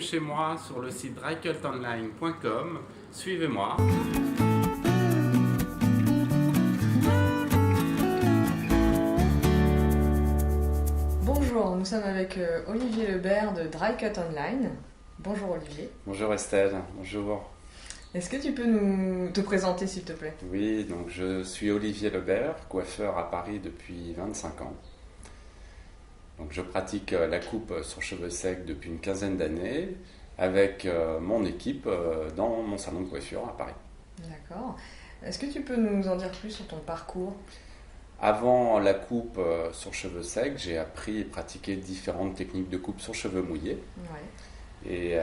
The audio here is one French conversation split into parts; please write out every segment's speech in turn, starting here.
chez moi sur le site drycutonline.com. Suivez-moi. Bonjour, nous sommes avec Olivier Lebert de Drycut Online. Bonjour Olivier. Bonjour Estelle, bonjour. Est-ce que tu peux te présenter s'il te plaît? Oui, donc je suis Olivier Lebert, coiffeur à Paris depuis 25 ans. Donc je pratique la coupe sur cheveux secs depuis une quinzaine d'années avec mon équipe dans mon salon de coiffure à Paris. D'accord. Est-ce que tu peux nous en dire plus sur ton parcours? Avant la coupe sur cheveux secs, j'ai appris et pratiqué différentes techniques de coupe sur cheveux mouillés. Ouais. Et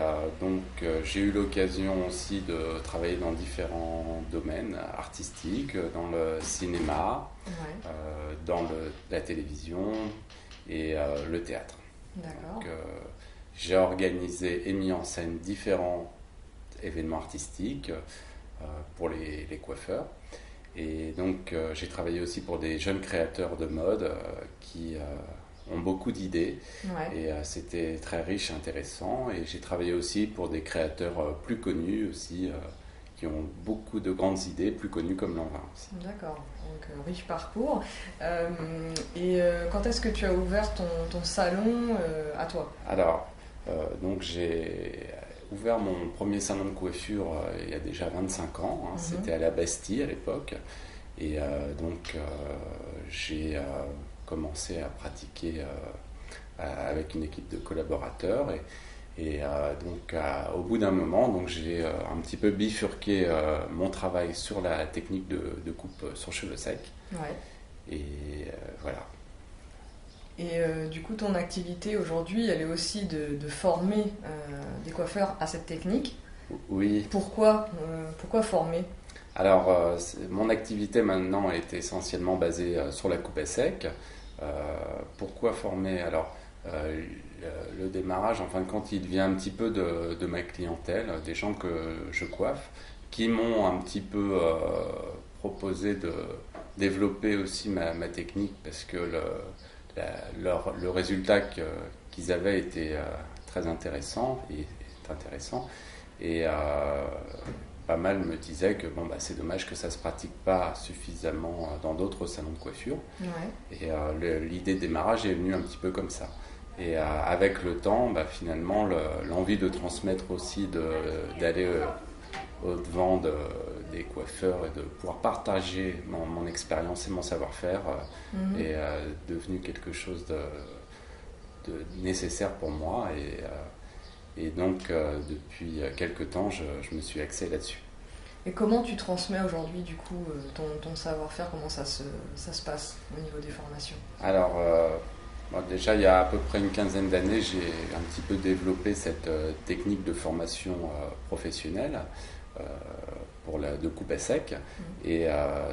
j'ai eu l'occasion aussi de travailler dans différents domaines artistiques, dans le cinéma, Ouais. dans la télévision et le théâtre. D'accord. Donc, j'ai organisé et mis en scène différents événements artistiques pour les coiffeurs. Et donc j'ai travaillé aussi pour des jeunes créateurs de mode qui ont beaucoup d'idées. Ouais. Et c'était très riche et intéressant. Et j'ai travaillé aussi pour des créateurs plus connus aussi, qui ont beaucoup de grandes idées, plus connus comme Lanvin aussi. D'accord. Donc riche parcours. Quand est-ce que tu as ouvert ton salon à toi? Alors, donc j'ai ouvert mon premier salon de coiffure il y a déjà 25 ans. C'était à la Bastille à l'époque. Et j'ai commencé à pratiquer avec une équipe de collaborateurs. Au bout d'un moment, donc, j'ai un petit peu bifurqué mon travail sur la technique de coupe sur cheveux secs. Ouais. Et voilà. Et du coup, ton activité aujourd'hui, elle est aussi de former des coiffeurs à cette technique. Oui. Pourquoi former? Alors, mon activité maintenant est essentiellement basée sur la coupe à sec. Pourquoi former? Alors, le démarrage, en fin de compte, il vient un petit peu de ma clientèle, des gens que je coiffe, qui m'ont un petit peu proposé de développer aussi ma technique parce que le résultat qu'ils avaient était très intéressant et pas mal me disaient que c'est dommage que ça ne se pratique pas suffisamment dans d'autres salons de coiffure. Ouais. Et l'idée de démarrage est venue un petit peu comme ça. Et avec le temps, finalement, l'envie de transmettre aussi, d'aller au-devant des coiffeurs et de pouvoir partager mon expérience et mon savoir-faire est devenu quelque chose de nécessaire pour moi. Et donc, depuis quelques temps, je me suis axé là-dessus. Et comment tu transmets aujourd'hui, du coup, ton savoir-faire? Comment ça se passe au niveau des formations? Alors, déjà, il y a à peu près une quinzaine d'années, j'ai un petit peu développé cette technique de formation professionnelle de coupe à sec. Et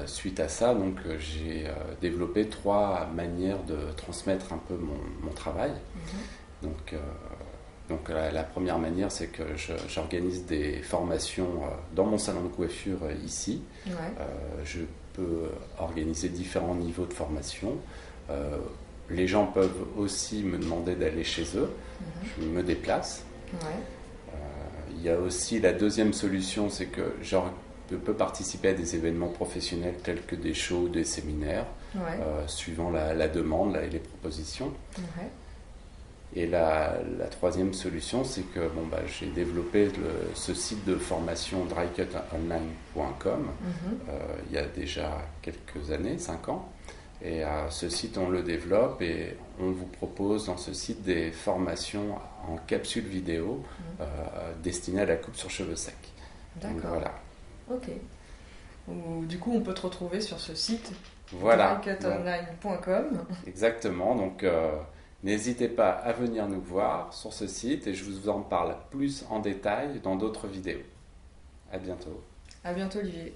suite à ça, donc, j'ai développé 3 manières de transmettre un peu mon travail. Donc la première manière, c'est que j'organise des formations dans mon salon de coiffure ici. Ouais. Je peux organiser différents niveaux de formation. Les gens peuvent aussi me demander d'aller chez eux. Je me déplace. Ouais. Il y a aussi la deuxième solution, c'est que je peux participer à des événements professionnels tels que des shows, des séminaires, Ouais. suivant la demande et les propositions. Ouais. Et la troisième solution, c'est que j'ai développé ce site de formation drycutonline.com il y a déjà quelques années, 5 ans. Et ce site, on le développe et on vous propose dans ce site des formations en capsule vidéo destinées à la coupe sur cheveux secs. D'accord. Donc, voilà. Ok. Du coup, on peut te retrouver sur ce site, Voilà. drycutonline.com. Exactement. Donc, n'hésitez pas à venir nous voir sur ce site et je vous en parle plus en détail dans d'autres vidéos. À bientôt. À bientôt, Olivier.